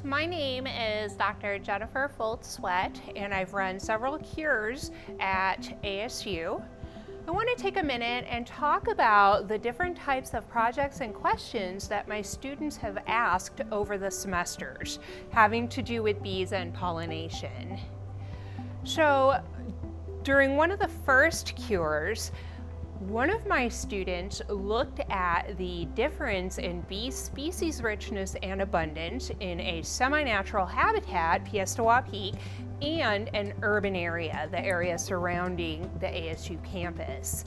My name is Dr. Jennifer Foltz-Sweat, and I've run several cures at ASU. I want to take a minute and talk about the different types of projects and questions that my students have asked over the semesters, having to do with bees and pollination. So, during one of the first cures, one of my students looked at the difference in bee species richness and abundance in a semi-natural habitat, Piestewa Peak, and an urban area, the area surrounding the ASU campus.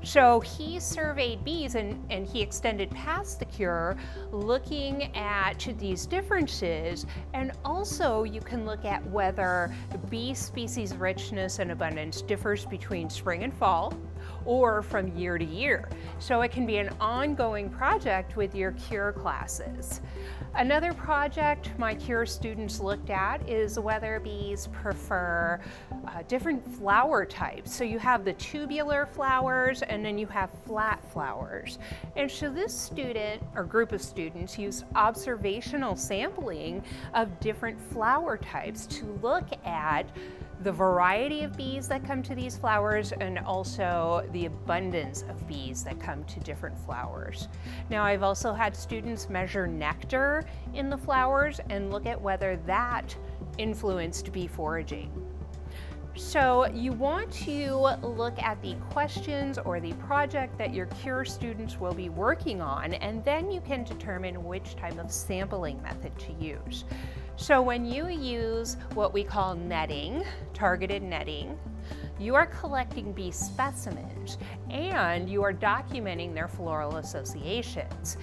So he surveyed bees and he extended past the cure looking at these differences, and also you can look at whether bee species richness and abundance differs between spring and fall or from year to year. So it can be an ongoing project with your cure classes. Another project my cure students looked at is whether bees prefer different flower types. So you have the tubular flowers and then you have flat flowers. And so this student or group of students used observational sampling of different flower types to look at the variety of bees that come to these flowers and also the abundance of bees that come to different flowers. Now, I've also had students measure nectar in the flowers and look at whether that influenced bee foraging. So you want to look at the questions or the project that your cure students will be working on, and then you can determine which type of sampling method to use. So when you use what we call netting, targeted netting, you are collecting bee specimens and you are documenting their floral associations.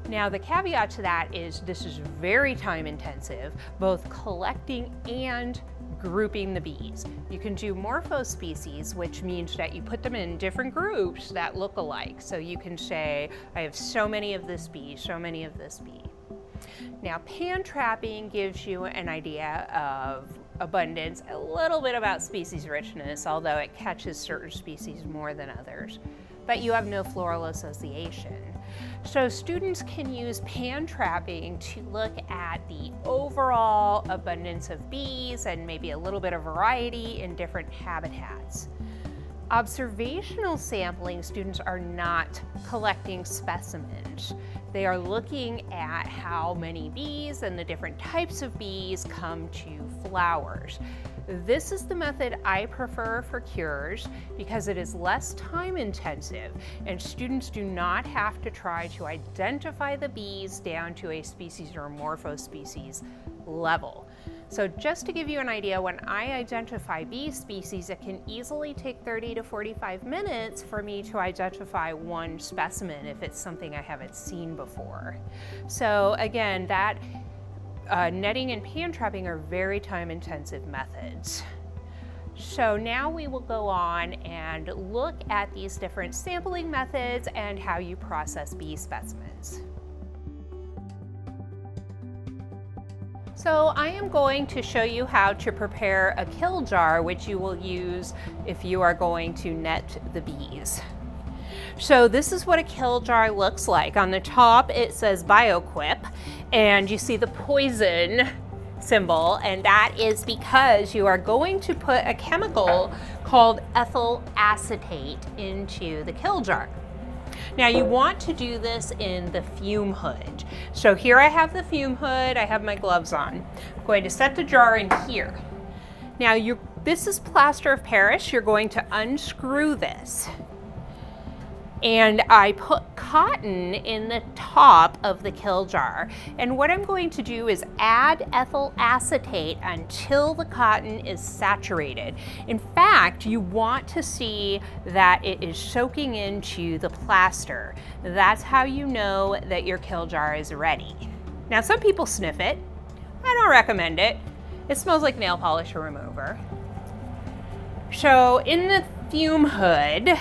Now the caveat to that is this is very time intensive, both collecting and grouping the bees. You can do morphospecies, which means that you put them in different groups that look alike. So you can say, I have so many of this bee, so many of this bee. Now, pan trapping gives you an idea of abundance, a little bit about species richness, although it catches certain species more than others, but you have no floral association. So students can use pan trapping to look at the overall abundance of bees and maybe a little bit of variety in different habitats. Observational sampling, students are not collecting specimens. They are looking at how many bees and the different types of bees come to flowers. This is the method I prefer for cures because it is less time intensive and students do not have to try to identify the bees down to a species or morphospecies level. So just to give you an idea, when I identify bee species, it can easily take 30 to 45 minutes for me to identify one specimen if it's something I haven't seen before. So again, that netting and pan trapping are very time intensive methods. So now we will go on and look at these different sampling methods and how you process bee specimens. So I am going to show you how to prepare a kill jar, which you will use if you are going to net the bees. So this is what a kill jar looks like. On the top it says BioQuip, and you see the poison symbol, and that is because you are going to put a chemical called ethyl acetate into the kill jar. Now you want to do this in the fume hood. So here I have the fume hood, I have my gloves on. I'm going to set the jar in here. Now this is plaster of Paris. You're going to unscrew this. And I put cotton in the top of the kill jar. And what I'm going to do is add ethyl acetate until the cotton is saturated. In fact, you want to see that it is soaking into the plaster. That's how you know that your kill jar is ready. Now, some people sniff it. I don't recommend it. It smells like nail polish remover. So in the fume hood,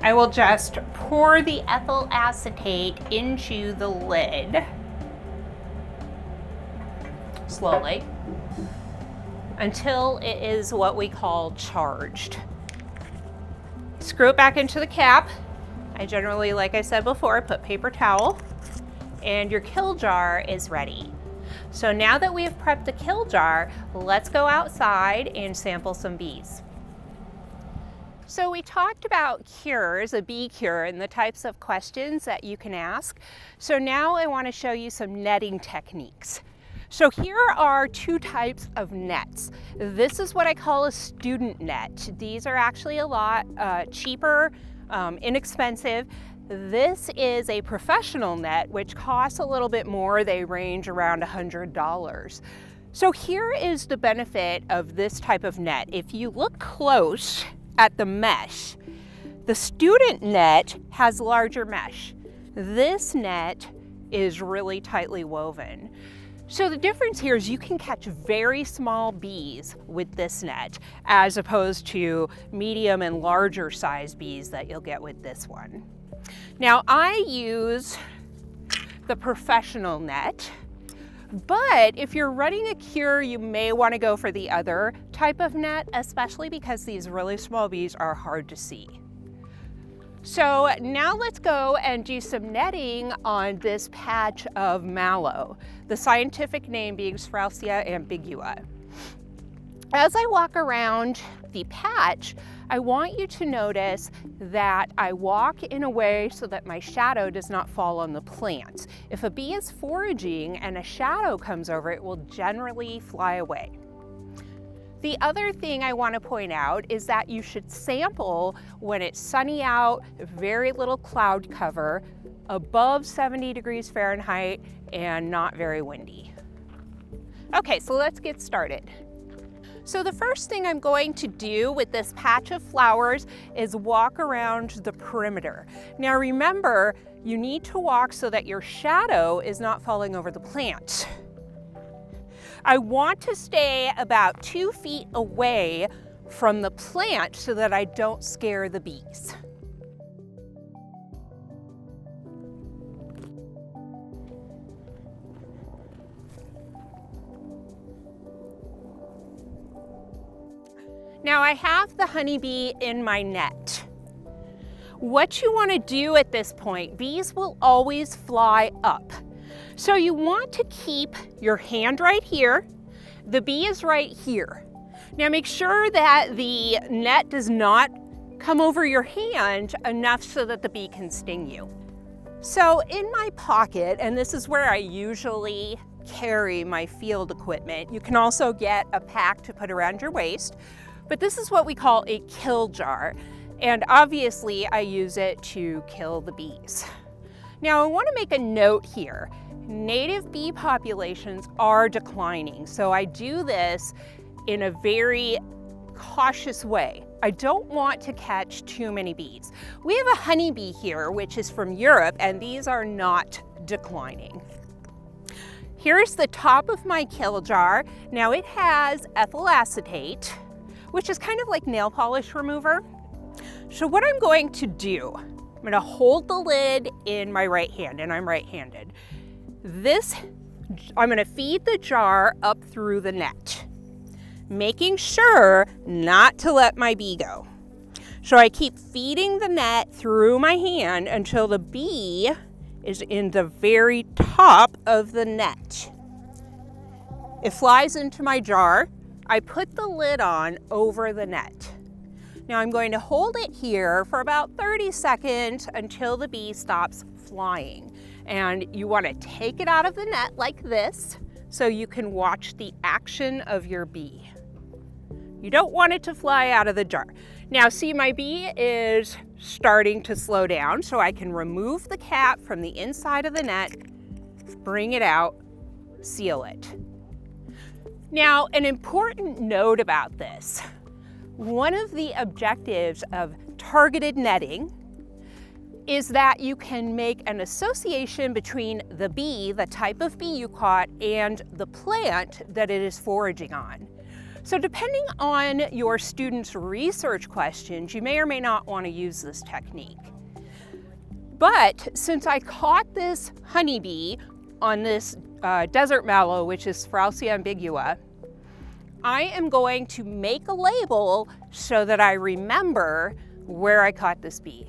I will just pour the ethyl acetate into the lid slowly until it is what we call charged. Screw it back into the cap. I generally, like I said before, put paper towel and your kill jar is ready. So now that we have prepped the kill jar, let's go outside and sample some bees. So we talked about cures, a bee cure, and the types of questions that you can ask. So now I want to show you some netting techniques. So here are two types of nets. This is what I call a student net. These are actually a lot cheaper, inexpensive. This is a professional net, which costs a little bit more. They range around $100. So here is the benefit of this type of net. If you look close at the mesh, the student net has larger mesh. This net is really tightly woven. So the difference here is you can catch very small bees with this net as opposed to medium and larger size bees that you'll get with this one. Now I use the professional net, but if you're running a cure, you may want to go for the other type of net, especially because these really small bees are hard to see. So now let's go and do some netting on this patch of mallow, the scientific name being Straussea ambigua. As I walk around the patch, I want you to notice that I walk in a way so that my shadow does not fall on the plants. If a bee is foraging and a shadow comes over, it will generally fly away. The other thing I want to point out is that you should sample when it's sunny out, very little cloud cover, above 70 degrees Fahrenheit, and not very windy. Okay, so let's get started. So the first thing I'm going to do with this patch of flowers is walk around the perimeter. Now remember, you need to walk so that your shadow is not falling over the plant. I want to stay about 2 feet away from the plant so that I don't scare the bees. Now I have the honeybee in my net. What you want to do at this point, bees will always fly up. So you want to keep your hand right here. The bee is right here. Now make sure that the net does not come over your hand enough so that the bee can sting you. So in my pocket, and this is where I usually carry my field equipment, you can also get a pack to put around your waist, but this is what we call a kill jar. And obviously I use it to kill the bees. Now I want to make a note here. Native bee populations are declining, so I do this in a very cautious way. I don't want to catch too many bees. We have a honeybee here, which is from Europe, and these are not declining. Here's the top of my kill jar. Now it has ethyl acetate, which is kind of like nail polish remover. So what I'm going to do, I'm going to hold the lid in my right hand, and I'm right-handed. I'm going to feed the jar up through the net, making sure not to let my bee go. So I keep feeding the net through my hand until the bee is in the very top of the net. It flies into my jar. I put the lid on over the net. Now I'm going to hold it here for about 30 seconds until the bee stops flying. And you want to take it out of the net like this so you can watch the action of your bee. You don't want it to fly out of the jar. Now see, my bee is starting to slow down, so I can remove the cap from the inside of the net, bring it out, seal it. Now, an important note about this. One of the objectives of targeted netting is that you can make an association between the bee, the type of bee you caught, and the plant that it is foraging on. So depending on your student's research questions, you may or may not want to use this technique. But since I caught this honeybee on this desert mallow, which is Straussea ambigua, I am going to make a label so that I remember where I caught this bee.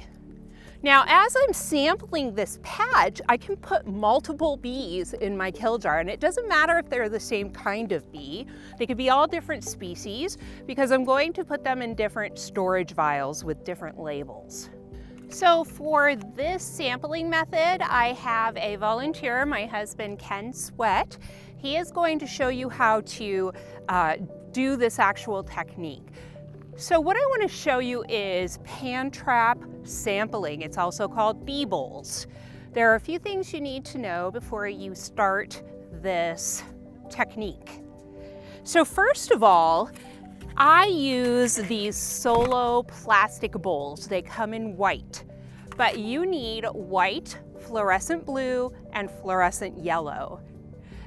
Now, as I'm sampling this patch, I can put multiple bees in my kill jar, and it doesn't matter if they're the same kind of bee. They could be all different species because I'm going to put them in different storage vials with different labels. So for this sampling method, I have a volunteer, my husband, Ken Sweat. He is going to show you how to do this actual technique. So what I want to show you is pan trap sampling. It's also called bee bowls. There are a few things you need to know before you start this technique. So first of all, I use these Solo plastic bowls. They come in white, but you need white, fluorescent blue, and fluorescent yellow.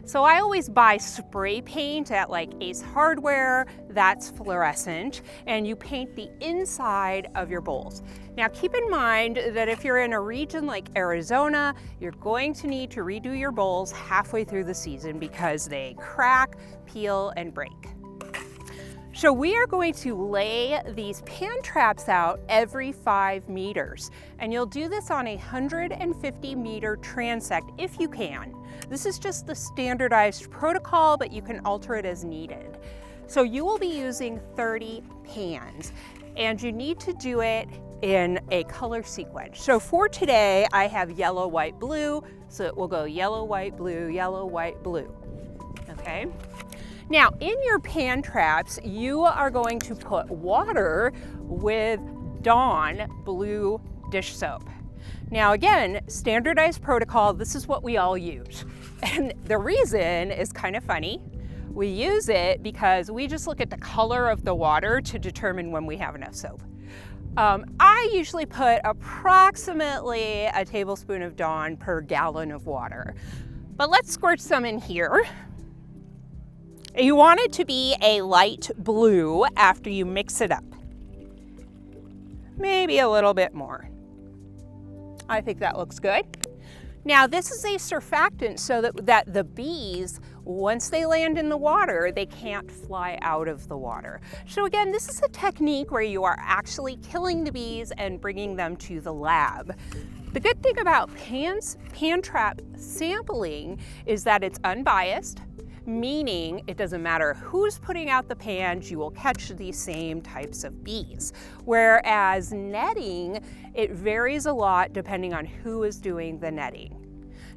So I always buy spray paint at like Ace Hardware, that's fluorescent, and you paint the inside of your bowls. Now keep in mind that if you're in a region like Arizona, you're going to need to redo your bowls halfway through the season because they crack, peel, and break. So we are going to lay these pan traps out every 5 meters, and you'll do this on a 150 meter transect if you can. This is just the standardized protocol, but you can alter it as needed. So you will be using 30 pans, and you need to do it in a color sequence. So for today, I have yellow, white, blue, so it will go yellow, white, blue, yellow, white, blue, okay? Now, in your pan traps, you are going to put water with Dawn blue dish soap. Now again, standardized protocol, this is what we all use. And the reason is kind of funny. We use it because we just look at the color of the water to determine when we have enough soap. I usually put approximately a tablespoon of Dawn per gallon of water. But let's squirt some in here. You want it to be a light blue after you mix it up. Maybe a little bit more. I think that looks good. Now this is a surfactant so that the bees, once they land in the water, they can't fly out of the water. So again, this is a technique where you are actually killing the bees and bringing them to the lab. The good thing about pan trap sampling is that it's unbiased, meaning it doesn't matter who's putting out the pans, you will catch the same types of bees. Whereas netting, it varies a lot depending on who is doing the netting.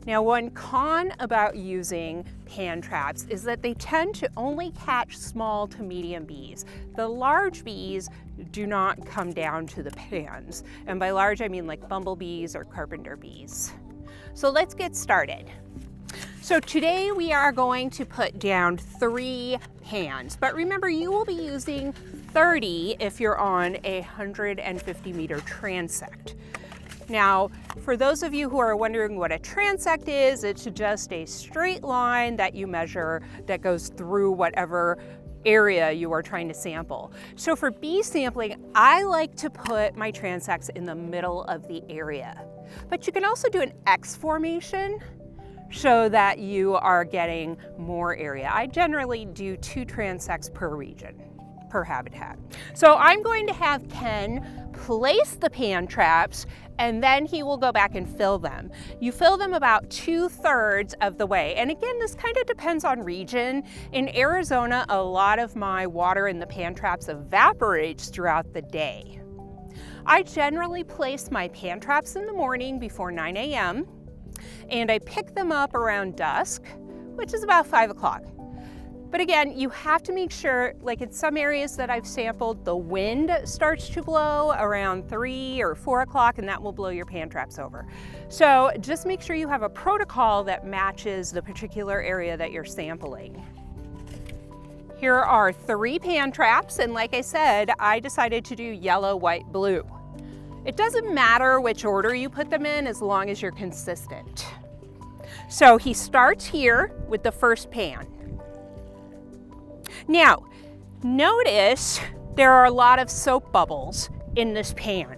Now, one con about using pan traps is that they tend to only catch small to medium bees. The large bees do not come down to the pans. And by large, I mean like bumblebees or carpenter bees. So let's get started. So today we are going to put down 3 pans, but remember you will be using 30 if you're on a 150 meter transect. Now, for those of you who are wondering what a transect is, it's just a straight line that you measure that goes through whatever area you are trying to sample. So for bee sampling, I like to put my transects in the middle of the area. But you can also do an X formation so that you are getting more area. I generally do 2 transects per region, per habitat. So I'm going to have Ken place the pan traps and then he will go back and fill them. You fill them about 2/3 of the way. And again, this kind of depends on region. In Arizona, a lot of my water in the pan traps evaporates throughout the day. I generally place my pan traps in the morning before 9 a.m. and I pick them up around dusk, which is about 5 o'clock. But again, you have to make sure, like in some areas that I've sampled, the wind starts to blow around 3 or 4 o'clock and that will blow your pan traps over. So just make sure you have a protocol that matches the particular area that you're sampling. Here are 3 pan traps, and like I said, I decided to do yellow, white, blue. It doesn't matter which order you put them in as long as you're consistent. So he starts here with the first pan. Now, notice there are a lot of soap bubbles in this pan.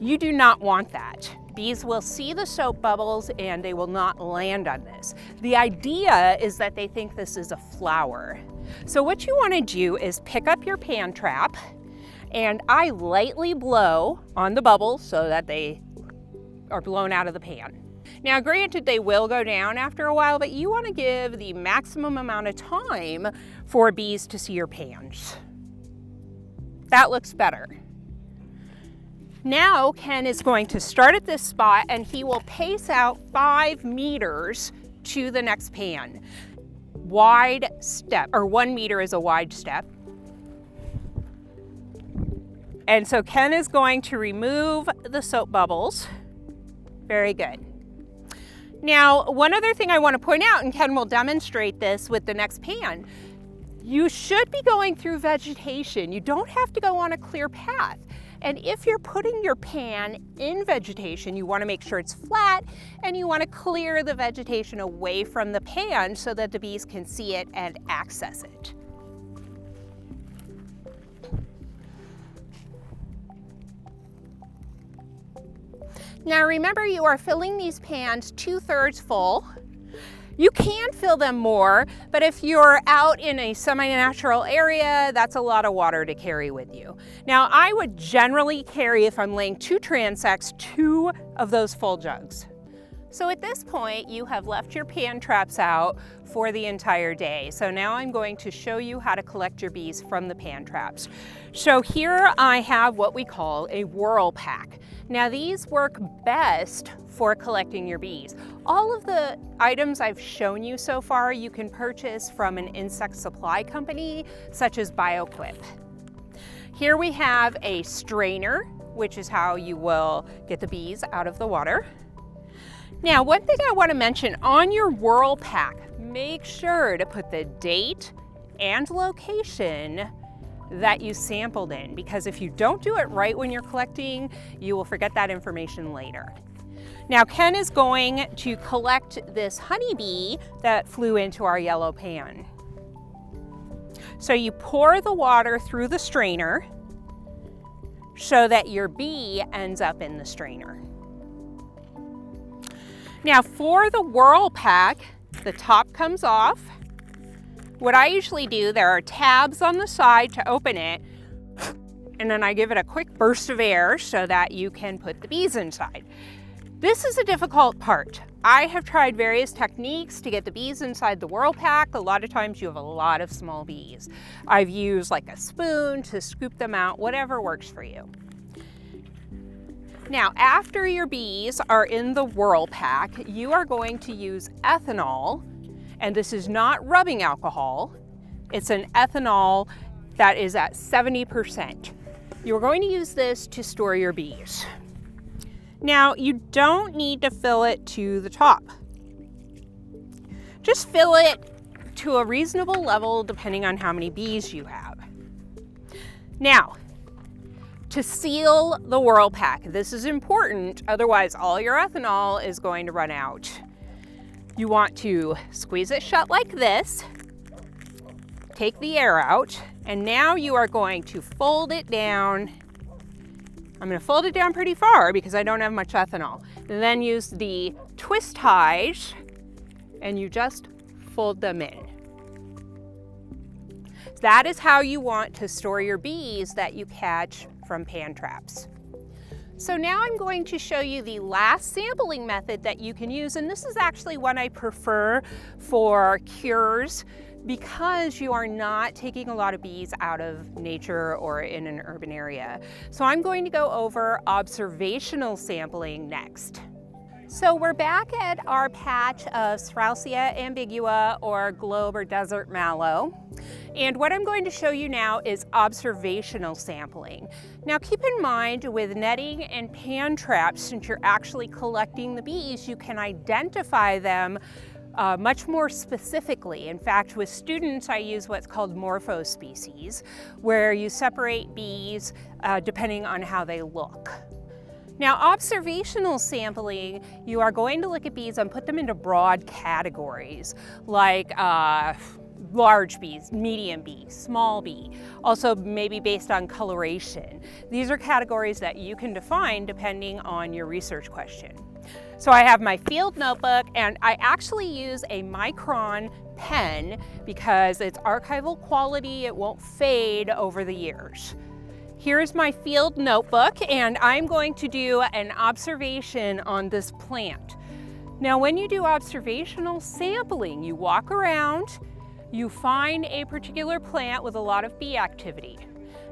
You do not want that. Bees will see the soap bubbles and they will not land on this. The idea is that they think this is a flower. So what you want to do is pick up your pan trap and I lightly blow on the bubbles so that they are blown out of the pan. Now, granted, they will go down after a while, but you want to give the maximum amount of time for bees to see your pans. That looks better. Now, Ken is going to start at this spot and he will pace out 5 meters to the next pan. Wide step, or 1 meter is a wide step. And so Ken is going to remove the soap bubbles. Very good. Now, one other thing I want to point out, and Ken will demonstrate this with the next pan, you should be going through vegetation. You don't have to go on a clear path. And if you're putting your pan in vegetation, you want to make sure it's flat and you want to clear the vegetation away from the pan so that the bees can see it and access it. Now remember, you are filling these pans 2/3 full. You can fill them more, but if you're out in a semi-natural area, that's a lot of water to carry with you. Now I would generally carry, if I'm laying 2 transects, 2 of those full jugs. So at this point, you have left your pan traps out for the entire day. So now I'm going to show you how to collect your bees from the pan traps. So here I have what we call a whirl pack. Now these work best for collecting your bees. All of the items I've shown you so far, you can purchase from an insect supply company, such as BioQuip. Here we have a strainer, which is how you will get the bees out of the water. Now, one thing I want to mention, on your whirl pack, make sure to put the date and location that you sampled in, because if you don't do it right when you're collecting, you will forget that information later. Now, Ken is going to collect this honeybee that flew into our yellow pan. So you pour the water through the strainer so that your bee ends up in the strainer. Now for the whirl pack, the top comes off. What I usually do, there are tabs on the side to open it, and then I give it a quick burst of air so that you can put the bees inside. This is a difficult part. I have tried various techniques to get the bees inside the whirl pack. A lot of times you have a lot of small bees. I've used like a spoon to scoop them out, whatever works for you. Now, after your bees are in the whirl pack, you are going to use ethanol, and this is not rubbing alcohol. It's an ethanol that is at 70%. You're going to use this to store your bees. Now, you don't need to fill it to the top. Just fill it to a reasonable level depending on how many bees you have. Now, to seal the whirl pack, this is important, otherwise all your ethanol is going to run out. You want to squeeze it shut like this, take the air out, and now you are going to fold it down. I'm going to fold it down pretty far because I don't have much ethanol. And then use the twist ties and you just fold them in. That is how you want to store your bees that you catch from pan traps. So now I'm going to show you the last sampling method that you can use, and this is actually one I prefer for cures because you are not taking a lot of bees out of nature or in an urban area. So I'm going to go over observational sampling next. So we're back at our patch of Straußia ambigua, or globe or desert mallow. And what I'm going to show you now is observational sampling. Now keep in mind, with netting and pan traps, since you're actually collecting the bees, you can identify them much more specifically. In fact, with students, I use what's called morphospecies, where you separate bees depending on how they look. Now, observational sampling, you are going to look at bees and put them into broad categories, like large bees, medium bee, small bee, also maybe based on coloration. These are categories that you can define depending on your research question. So I have my field notebook, and I actually use a Micron pen because it's archival quality, it won't fade over the years. Here's my field notebook, and I'm going to do an observation on this plant. Now, when you do observational sampling, you walk around, you find a particular plant with a lot of bee activity.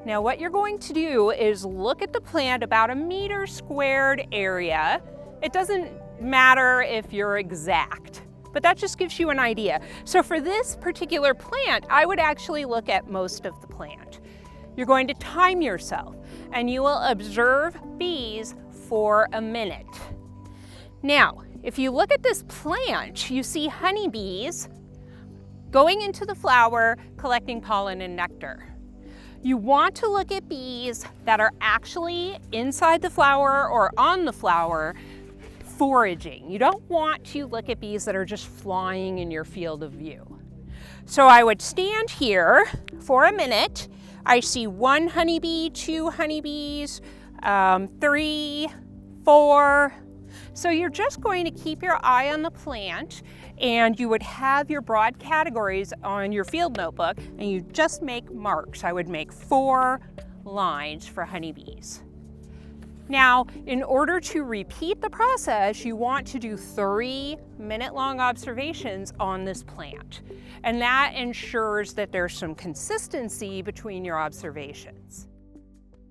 Now, what you're going to do is look at the plant about a meter squared area. It doesn't matter if you're exact, but that just gives you an idea. So for this particular plant, I would actually look at most of the plant. You're going to time yourself, and you will observe bees for a minute. Now, if you look at this plant, you see honeybees going into the flower, collecting pollen and nectar. You want to look at bees that are actually inside the flower or on the flower foraging. You don't want to look at bees that are just flying in your field of view. So I would stand here for a minute. I see 1 honeybee, 2 honeybees, 3, 4. So you're just going to keep your eye on the plant, and you would have your broad categories on your field notebook, and you just make marks. I would make 4 lines for honeybees. Now, in order to repeat the process, you want to do 3-minute-long observations on this plant. And that ensures that there's some consistency between your observations.